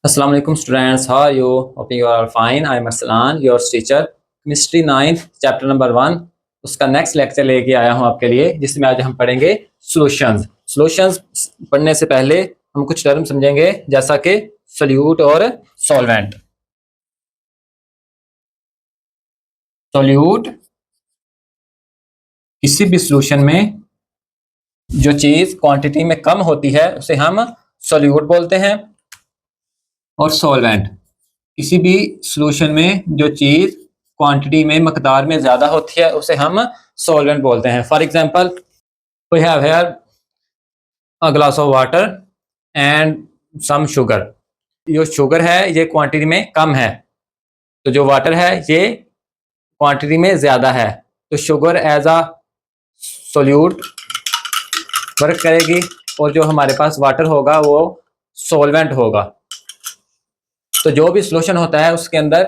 Assalamu alaikum students, how are you? Hoping you are fine. I am Arsalan, your teacher. Chemistry 9 chapter number 1 उसका next lecture लेके आया हूँ आपके लिए, जिसमें आज हम पढ़ेंगे सॉल्यूशंस। सॉल्यूशंस पढ़ने से पहले हम कुछ टर्म समझेंगे, जैसा कि सोल्यूट और सॉल्वेंट। सोल्यूट किसी भी सॉल्यूशन में जो चीज क्वांटिटी में कम होती है उसे हम सोल्यूट बोलते हैं, और सॉल्वेंट किसी भी सॉल्यूशन में जो चीज क्वांटिटी में मकदार में ज्यादा होती है उसे हम सॉल्वेंट बोलते हैं। For example, we have here a glass of water and some sugar. जो शुगर है ये क्वांटिटी में कम है, तो जो वाटर है ये क्वांटिटी में ज्यादा है, तो sugar as a solute work करेगी, और जो हमारे पास वाटर होगा वो सॉल्वेंट होगा। तो जो भी सॉल्यूशन होता है उसके अंदर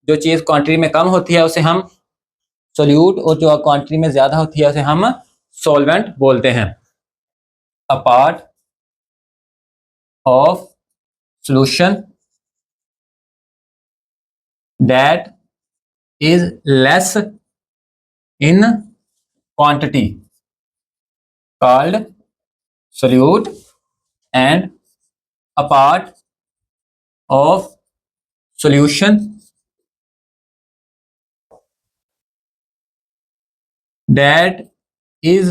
जो चीज क्वांटिटी में कम होती है उसे हम सोल्यूट, और जो क्वांटिटी में ज्यादा होती है उसे हम सॉल्वेंट बोलते हैं। A part of solution that is less in quantity called solute, and a part of solution that is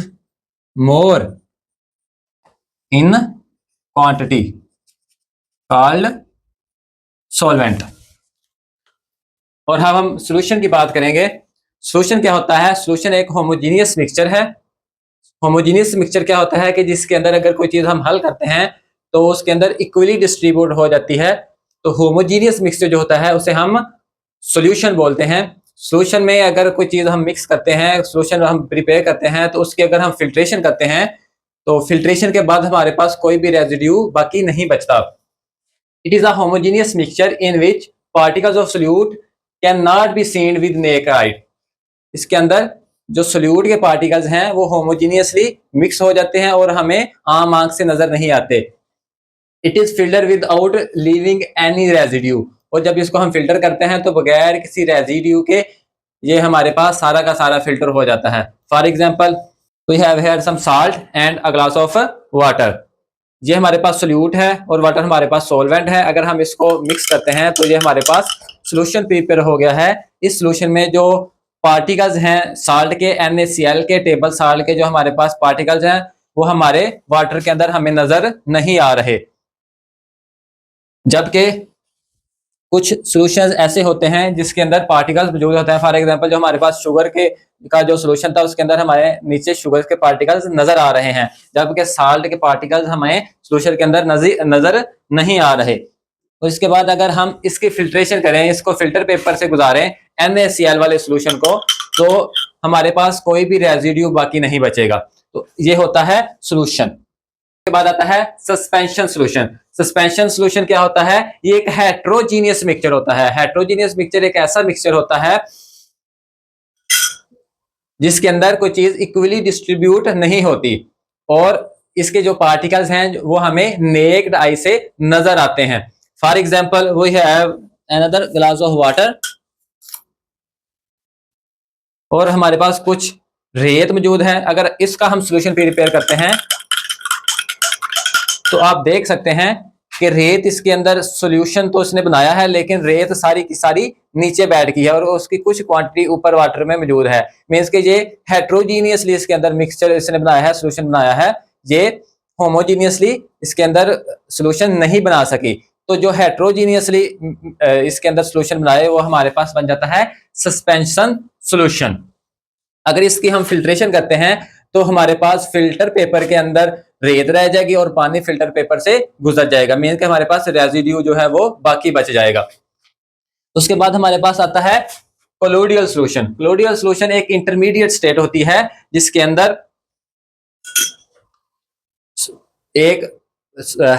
more in quantity called solvent। और हम सॉल्यूशन की बात करेंगे। सॉल्यूशन क्या होता है? सॉल्यूशन एक होमोजीनियस मिक्सचर है। होमोजीनियस मिक्सचर क्या होता है कि जिसके अंदर अगर कोई चीज हम हल करते हैं तो उसके अंदर इक्वली डिस्ट्रीब्यूट हो जाती है। तो होमोजीनियस मिक्सचर जो होता है उसे हम सॉल्यूशन बोलते हैं। सॉल्यूशन में अगर कोई चीज हम मिक्स करते हैं, सॉल्यूशन हम प्रिपेयर करते हैं, तो उसकी अगर हम फिल्ट्रेशन करते हैं तो फिल्ट्रेशन के बाद हमारे पास कोई भी रेजिड्यू बाकी नहीं बचता। It is a homogeneous mixture in which particles of solute can not be seen with naked eye. इसके अंदर जो सोल्यूट के पार्टिकल्स हैं वो होमोजीनियसली मिक्स हो जाते हैं और हमें आम आंख से नजर नहीं आते। It is filter without leaving any residue, और जब इसको हम फिल्टर करते हैं तो बगैर किसी रेजिड्यू के ये हमारे पास सारा का सारा फिल्टर हो जाता है। For example, we have here some salt and a glass of water. ये हमारे पास सोल्यूट है और वाटर हमारे पास सॉल्वेंट है। अगर हम इसको मिक्स करते हैं तो ये हमारे पास सोल्यूशन प्रिपेयर हो गया है। इस सोल्यूशन में जो पार्टिकल्स हैं साल्ट के, NaCl के, टेबल साल्ट के जो हमारे पास पार्टिकल्स हैं वो हमारे वाटर के अंदर हमें नजर नहीं आ रहे। जबकि कुछ सॉल्यूशंस ऐसे होते हैं जिसके अंदर पार्टिकल्स मौजूद होते हैं। फॉर एग्जांपल, जो हमारे पास शुगर के का जो सॉल्यूशन था उसके अंदर हमारे नीचे शुगर के पार्टिकल्स नजर आ रहे हैं, जबकि साल्ट के पार्टिकल्स हमें सॉल्यूशन के अंदर नजर नहीं आ रहे। और इसके बाद अगर हम इसकी फिल्ट्रेशन करें, इसको फिल्टर पेपर से गुजारें NaCl वाले सॉल्यूशन को, तो हमारे पास कोई भी रेजिड्यू बाकी नहीं बचेगा। तो ये होता है सॉल्यूशन। के बाद आता है सस्पेंशन सॉल्यूशन। सस्पेंशन सॉल्यूशन क्या होता है? ये एक हेट्रोजीनियस मिक्सचर होता है। हेट्रोजीनियस मिक्सचर एक ऐसा मिक्सचर होता है जिसके अंदर कोई चीज इक्वली डिस्ट्रीब्यूट नहीं होती और इसके जो पार्टिकल्स हैं वो हमें नेक्ड आई से नजर आते हैं। For example, we have another glass of water, और हमारे पास कुछ रेत मौजूद है। अगर इसका हम सॉल्यूशन प्रिपेयर करते हैं तो आप देख सकते हैं कि रेत इसके अंदर सॉल्यूशन तो इसने बनाया है, लेकिन रेत सारी की सारी नीचे बैठ गई है और उसकी कुछ क्वांटिटी ऊपर वाटर में मौजूद है। मींस कि ये हेट्रोजीनियसली इसके अंदर मिक्सचर इसने बनाया है, सॉल्यूशन बनाया है। ये होमोजीनियसली इसके अंदर सॉल्यूशन नहीं बना सकी। तो जो हेट्रोजीनियसली इसके अंदर सॉल्यूशन बनाए वो हमारे पास बन जाता है सस्पेंशन सॉल्यूशन। अगर इसकी हम फिल्ट्रेशन करते हैं तो हमारे पास फिल्टर पेपर के अंदर रेत रह जाएगी और पानी फिल्टर पेपर से गुजर जाएगा। मीन कि हमारे पास रेजिड्यू जो है वो बाकी बच जाएगा। उसके बाद हमारे पास आता है कोलोडियल सॉल्यूशन। कोलोडियल सॉल्यूशन एक इंटरमीडिएट स्टेट होती है जिसके अंदर एक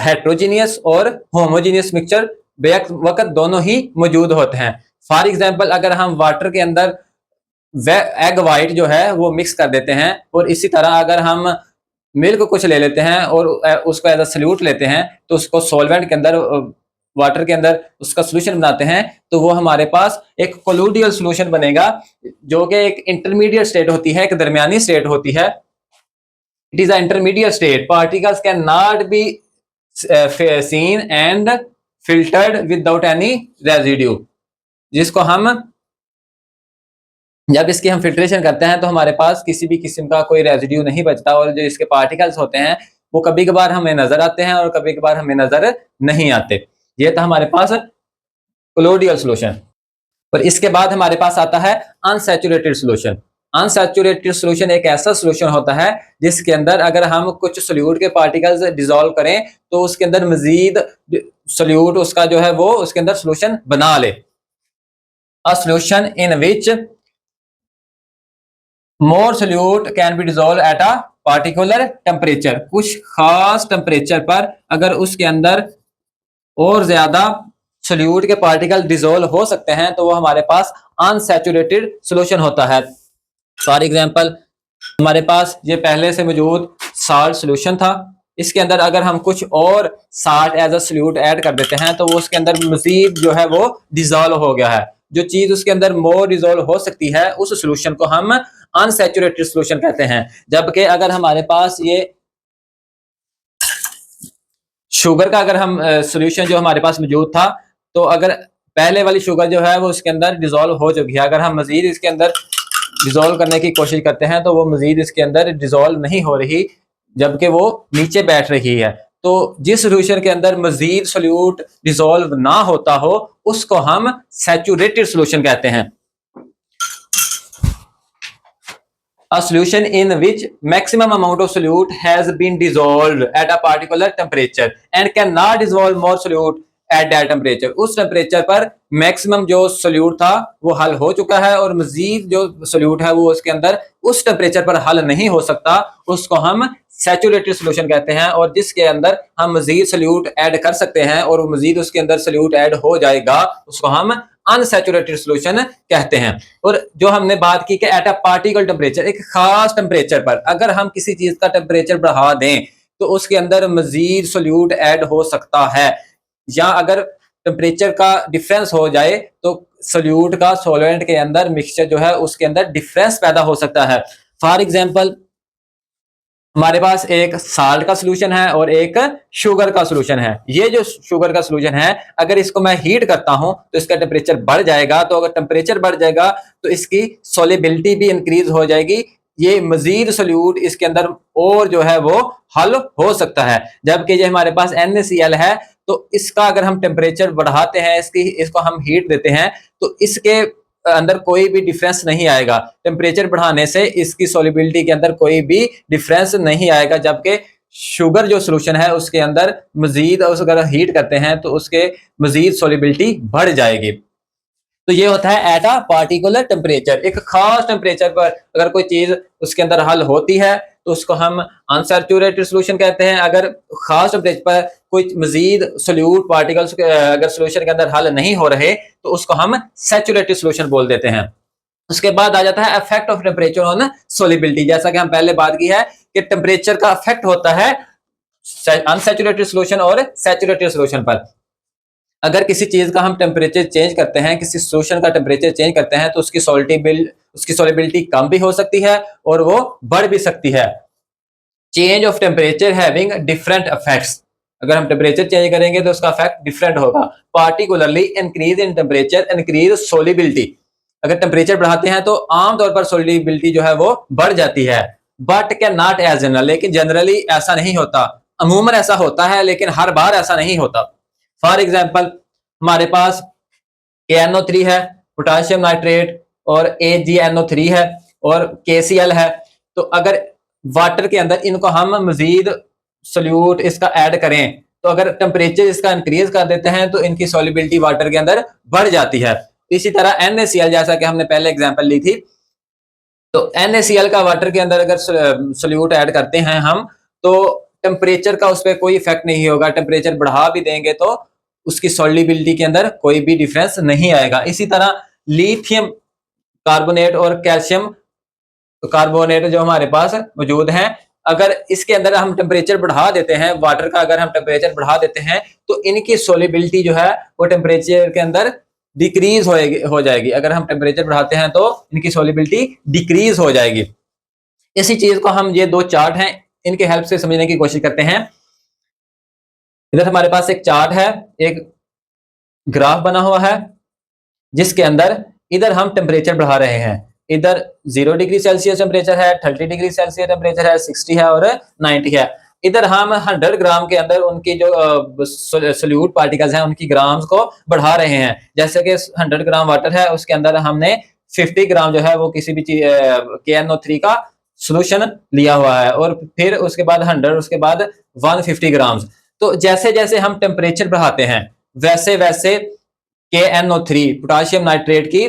हेट्रोजीनियस और होमोजीनियस मिक्सचर बेक वक्त दोनों ही मौजूद होते हैं। फॉर एग्जाम्पल, अगर हम वाटर के अंदर एग वाइट जो है वो मिक्स कर देते हैं, और इसी तरह अगर हम मिल्क कुछ ले लेते हैं और उसको एज अ सल्यूट लेते हैं, तो उसको सॉल्वेंट के अंदर वाटर के अंदर उसका सोल्यूशन बनाते हैं तो वो हमारे पास एक कोलोडियल सोल्यूशन बनेगा, जो कि एक इंटरमीडिएट स्टेट होती है, एक दरमियानी स्टेट होती है। It is a intermediate state, particles can not be seen and filtered without any residue, जिसको हम जब इसकी हम फिल्ट्रेशन करते हैं तो हमारे पास किसी भी किस्म का कोई रेजिड्यू नहीं बचता, और जो इसके पार्टिकल्स होते हैं वो कभी कभार हमें नजर आते हैं और कभी कभार हमें नजर नहीं आते। ये था हमारे पास कोलोडियल सोल्यूशन। और इसके बाद हमारे पास आता है अनसैचुरेटेड सोल्यूशन। अनसैचुरेटेड सोल्यूशन एक ऐसा सोल्यूशन होता है जिसके अंदर अगर हम कुछ सोल्यूट के पार्टिकल्स डिसॉल्व करें तो उसके अंदर मजीद सोल्यूट उसका जो है वो उसके अंदर सोल्यूशन बना ले। A solution in which more solute can be dissolve at a particular temperature, कुछ खास टेम्परेचर पर अगर उसके अंदर और ज्यादा सोल्यूट के पार्टिकल डिसॉल्व हो सकते हैं तो वो हमारे पास अनसैचुरेटेड सोल्यूशन होता है। फॉर एग्जांपल हमारे पास ये पहले से मौजूद साल्ट सोल्यूशन था, इसके अंदर अगर हम कुछ और salt as a solute add कर देते हैं तो वो उसके अंदर मजीद जो है वो डिसॉल्व हो गया है। जो चीज उसके अंदर मोर डिसॉल्व हो सकती है उस सोल्यूशन को हम अनसैचुरेटेड सोल्यूशन कहते हैं। जबकि अगर हमारे पास ये शुगर का अगर हम सोल्यूशन जो हमारे पास मौजूद था, तो अगर पहले वाली शुगर जो है वो उसके अंदर डिसॉल्व हो चुकी है, अगर हम मजीद इसके अंदर डिसॉल्व करने की कोशिश करते हैं तो वो मजीद इसके अंदर डिसॉल्व नहीं हो रही, जबकि वो नीचे बैठ रही है। तो जिस सोल्यूशन के अंदर मजीद सोल्यूट डिसॉल्व ना होता हो उसको हम सैचुरेटेड सोल्यूशन कहते हैं। A solution in which maximum amount of solute has been dissolved at a particular temperature and cannot dissolve more solute at that temperature, उस टेम्परेचर पर मैक्सिमम जो सोल्यूट था वो हल हो चुका है और मजीद जो सोल्यूट है वो उसके अंदर उस टेम्परेचर पर हल नहीं हो सकता, उसको हम सैचुरेटेड सोल्यूशन कहते हैं। और जिसके अंदर हम मजीद सोल्यूट ऐड कर सकते हैं और मजीद उसके अंदर सोल्यूट ऐड हो जाएगा उसको हम अनसैचुरेटेड सोल्यूशन कहते हैं। और जो हमने बात की कि एट अ पार्टिकल टेम्परेचर, एक खास टेम्परेचर पर अगर हम किसी चीज का टेम्परेचर बढ़ा दें तो उसके अंदर मजीद सोल्यूट ऐड हो सकता है, या अगर टेम्परेचर का डिफरेंस हो जाए तो सोल्यूट का सॉल्वेंट के अंदर मिक्सचर जो है उसके अंदर डिफरेंस पैदा हो सकता है। फॉर एग्जांपल हमारे पास एक साल्ट का सोल्यूशन है और एक शुगर का सोल्यूशन है। ये जो शुगर का सोल्यूशन है अगर इसको मैं हीट करता हूं तो इसका टेम्परेचर बढ़ जाएगा, तो अगर टेम्परेचर बढ़ जाएगा तो इसकी सोलिबिलिटी भी इंक्रीज हो जाएगी, ये मजीद सोल्यूट इसके अंदर और जो है वो हल हो सकता है। जबकि ये हमारे पास NaCl है तो इसका अगर हम टेम्परेचर बढ़ाते हैं, इसको हम हीट देते हैं तो इसके अंदर कोई भी डिफरेंस नहीं आएगा, टेम्परेचर बढ़ाने से इसकी सोलिबिलिटी के अंदर कोई भी डिफरेंस नहीं आएगा। जबकि शुगर जो सोल्यूशन है उसके अंदर मजीद अगर हीट करते हैं तो उसके मजीद सोलिबिलिटी बढ़ जाएगी। तो ये होता है एट अ पार्टिकुलर टेम्परेचर, एक खास टेम्परेचर पर अगर कोई चीज उसके अंदर हल होती है तो उसको हम अनसैचुरेटेड सोल्यूशन कहते हैं। अगर खास टेम्परेचर पर कोई मजीद सोल्यूट पार्टिकल्स अगर सोल्यूशन के अंदर हल नहीं हो रहे तो उसको हम सैचुरेटेड सोल्यूशन बोल देते हैं। उसके बाद आ जाता है effect of temperature on solubility. जैसा कि हम पहले बात की है कि टेम्परेचर का इफेक्ट होता है अनसैचुरेटेड सोल्यूशन और सैचुरेटेड सोल्यूशन पर। अगर किसी चीज का हम टेम्परेचर चेंज करते हैं, किसी सोल्यूशन का टेम्परेचर चेंज करते हैं तो उसकी सोलिबिलिटी कम भी हो सकती है और वो बढ़ भी सकती है। Change of temperature having different effects, अगर हम टेम्परेचर चेंज करेंगे तो उसका इफेक्ट डिफरेंट होगा। Particularly increase in temperature increase solubility, अगर टेम्परेचर बढ़ाते हैं तो आमतौर पर सोलिबिलिटी जो है वो बढ़ जाती है। But can not as general, लेकिन जनरली ऐसा नहीं होता, अमूमन ऐसा होता है लेकिन हर बार ऐसा नहीं होता। फॉर एग्जाम्पल हमारे पास KNO3 है, पोटाशियम नाइट्रेट, और AgNO3 है और KCl है। तो अगर वाटर के अंदर इनको हम मजीद सोल्यूट इसका ऐड करें तो अगर टेम्परेचर इसका इंक्रीज कर देते हैं तो इनकी सोलिबिलिटी वाटर के अंदर बढ़ जाती है। इसी तरह NaCl, जैसा कि हमने पहले एग्जांपल ली थी, तो NaCl का वाटर के अंदर अगर सोल्यूट ऐड करते हैं हम तो टेम्परेचर का उस पर कोई इफेक्ट नहीं होगा, टेम्परेचर बढ़ा भी देंगे तो उसकी सोल्युबिलिटी के अंदर कोई भी डिफरेंस नहीं आएगा। इसी तरह लिथियम कार्बोनेट और कैल्शियम कार्बोनेट जो हमारे पास मौजूद हैं, अगर इसके अंदर हम टेम्परेचर बढ़ा देते हैं, वाटर का अगर हम टेम्परेचर बढ़ा देते हैं तो इनकी सोलिबिलिटी जो है वो टेम्परेचर के अंदर डिक्रीज हो जाएगी। अगर हम टेम्परेचर बढ़ाते हैं तो इनकी सोलिबिलिटी डिक्रीज हो जाएगी। इसी चीज को हम, ये दो चार्ट हैं, इनके हेल्प से समझने की कोशिश करते हैं। इधर हमारे पास एक चार्ट है, एक ग्राफ बना हुआ है जिसके अंदर इधर हम टेम्परेचर बढ़ा रहे हैं। इधर 0 डिग्री सेल्सियस टेम्परेचर है, 30 डिग्री सेल्सियस टेम्परेचर है, 60 है और 90 है। इधर हम 100 ग्राम के अंदर उनकी जो सोल्यूट पार्टिकल्स हैं उनकी ग्राम्स को बढ़ा रहे हैं। जैसे कि 100 ग्राम वाटर है, उसके अंदर हमने 50 ग्राम जो है वो किसी भी चीज KNO3 का सोल्यूशन लिया हुआ है, और फिर उसके बाद 100, उसके बाद 150 ग्राम। तो जैसे जैसे हम टेम्परेचर बढ़ाते हैं वैसे वैसे KNO3 पोटाशियम नाइट्रेट की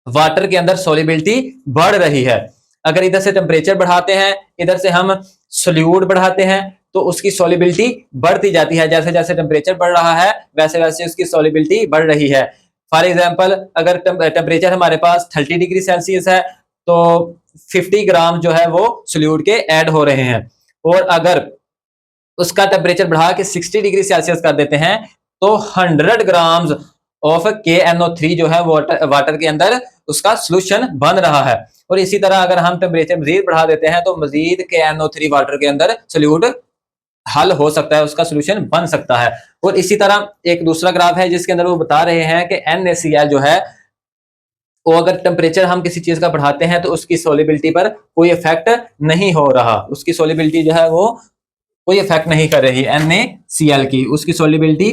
वाटर के अंदर सोलिबिलिटी बढ़ रही है। अगर इधर से टेम्परेचर बढ़ाते हैं, इधर से हम सोल्यूट बढ़ाते हैं, तो उसकी सोलिबिलिटी बढ़ती जाती है। जैसे जैसे टेम्परेचर बढ़ रहा है वैसे वैसे उसकी सोलिबिलिटी बढ़ रही है। फॉर एग्जांपल, अगर टेम्परेचर हमारे पास 30 डिग्री सेल्सियस है तो 50 ग्राम जो है वो सोल्यूट के ऐड हो रहे हैं, और अगर उसका टेम्परेचर बढ़ा के 60 डिग्री सेल्सियस कर देते हैं तो 100 ग्राम्स ऑफ KNO3 जो है वाटर के अंदर उसका सोल्यूशन बन रहा है। और इसी तरह अगर हम टेम्परेचर मजीद बढ़ा देते हैं तो मजीद KNO3 वाटर के अंदर सोल्यूट हल हो सकता है, उसका सोल्यूशन बन सकता है। और इसी तरह एक दूसरा ग्राफ है जिसके अंदर वो बता रहे हैं कि NaCl जो है वो अगर टेम्परेचर हम किसी चीज का बढ़ाते हैं तो उसकी सोलिबिलिटी पर कोई इफेक्ट नहीं हो रहा, उसकी सोलिबिलिटी जो है वो कोई इफेक्ट नहीं कर रही। NaCl की उसकी सोलिबिलिटी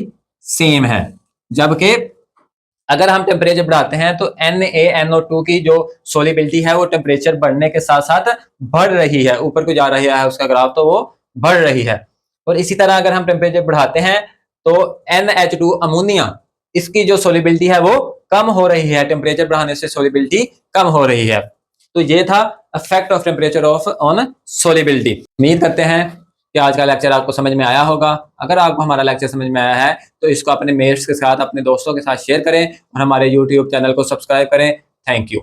सेम है। जबकि अगर हम टेम्परेचर बढ़ाते हैं तो NaNO2 की जो सोलिबिलिटी है वो टेम्परेचर बढ़ने के साथ साथ बढ़ रही है, ऊपर को जा रही है उसका ग्राफ, तो वो बढ़ रही है। और इसी तरह अगर हम टेम्परेचर बढ़ाते हैं तो NH2 अमोनिया, इसकी जो सोलिबिलिटी है वो कम हो रही है, टेम्परेचर बढ़ाने से सोलिबिलिटी कम हो रही है। तो ये था effect of temperature on solubility. उम्मीद करते हैं कि आज का लेक्चर आपको समझ में आया होगा। अगर आपको हमारा लेक्चर समझ में आया है तो इसको अपने मेट्स के साथ, अपने दोस्तों के साथ शेयर करें और हमारे YouTube चैनल को सब्सक्राइब करें। Thank you.